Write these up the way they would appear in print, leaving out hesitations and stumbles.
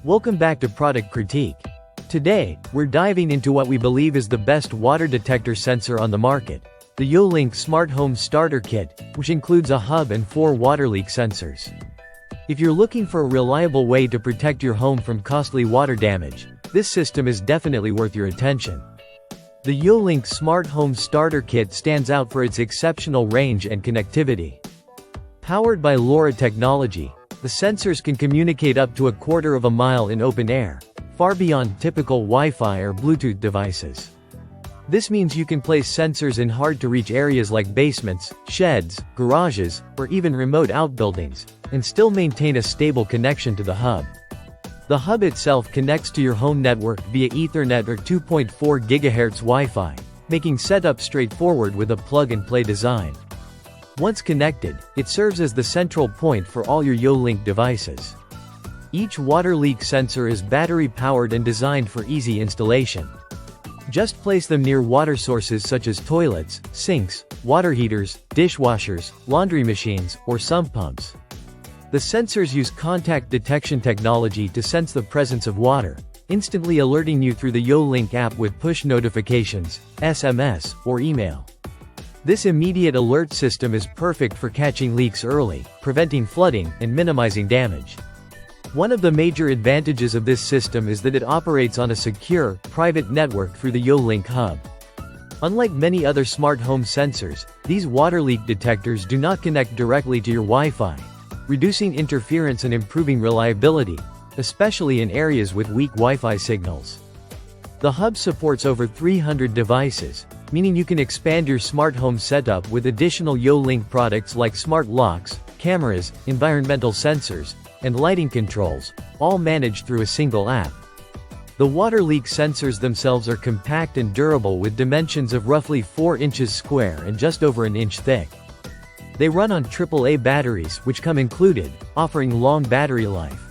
Welcome back to Product Critique. Today, we're diving into what we believe is the best water detector sensor on the market, the YoLink Smart Home Starter Kit, which includes a hub and 4 water leak sensors. If you're looking for a reliable way to protect your home from costly water damage, this system is definitely worth your attention. The YoLink Smart Home Starter Kit stands out for its exceptional range and connectivity. Powered by LoRa technology, the sensors can communicate up to a quarter of a mile in open air, far beyond typical Wi-Fi or Bluetooth devices. This means you can place sensors in hard-to-reach areas like basements, sheds, garages, or even remote outbuildings, and still maintain a stable connection to the hub. The hub itself connects to your home network via Ethernet or 2.4 GHz Wi-Fi, making setup straightforward with a plug-and-play design. Once connected, it serves as the central point for all your YoLink devices. Each water leak sensor is battery-powered and designed for easy installation. Just place them near water sources such as toilets, sinks, water heaters, dishwashers, laundry machines, or sump pumps. The sensors use contact detection technology to sense the presence of water, instantly alerting you through the YoLink app with push notifications, SMS, or email. This immediate alert system is perfect for catching leaks early, preventing flooding, and minimizing damage. One of the major advantages of this system is that it operates on a secure, private network through the YoLink hub. Unlike many other smart home sensors, these water leak detectors do not connect directly to your Wi-Fi, reducing interference and improving reliability, especially in areas with weak Wi-Fi signals. The hub supports over 300 devices, meaning you can expand your smart home setup with additional YoLink products like smart locks, cameras, environmental sensors, and lighting controls, all managed through a single app. The water leak sensors themselves are compact and durable with dimensions of roughly 4 inches square and just over an inch thick. They run on AAA batteries which come included, offering long battery life.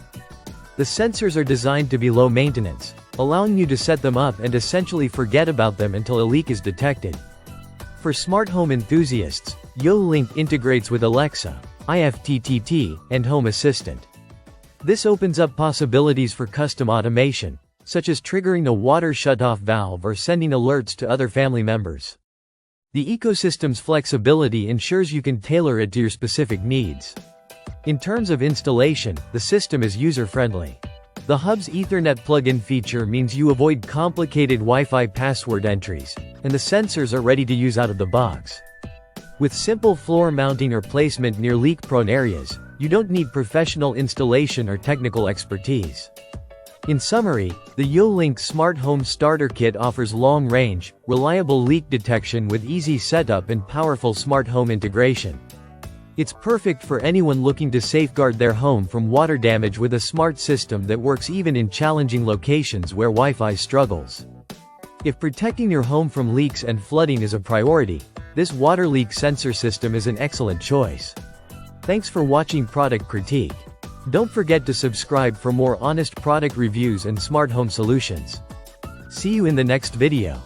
The sensors are designed to be low maintenance, allowing you to set them up and essentially forget about them until a leak is detected. For smart home enthusiasts, YoLink integrates with Alexa, IFTTT, and Home Assistant. This opens up possibilities for custom automation, such as triggering a water shutoff valve or sending alerts to other family members. The ecosystem's flexibility ensures you can tailor it to your specific needs. In terms of installation, the system is user-friendly. The hub's Ethernet plug-in feature means you avoid complicated Wi-Fi password entries, and the sensors are ready to use out of the box. With simple floor mounting or placement near leak-prone areas, you don't need professional installation or technical expertise. In summary, the YoLink Smart Home Starter Kit offers long-range, reliable leak detection with easy setup and powerful smart home integration. It's perfect for anyone looking to safeguard their home from water damage with a smart system that works even in challenging locations where Wi-Fi struggles. If protecting your home from leaks and flooding is a priority, this water leak sensor system is an excellent choice. Thanks for watching Product Critique. Don't forget to subscribe for more honest product reviews and smart home solutions. See you in the next video.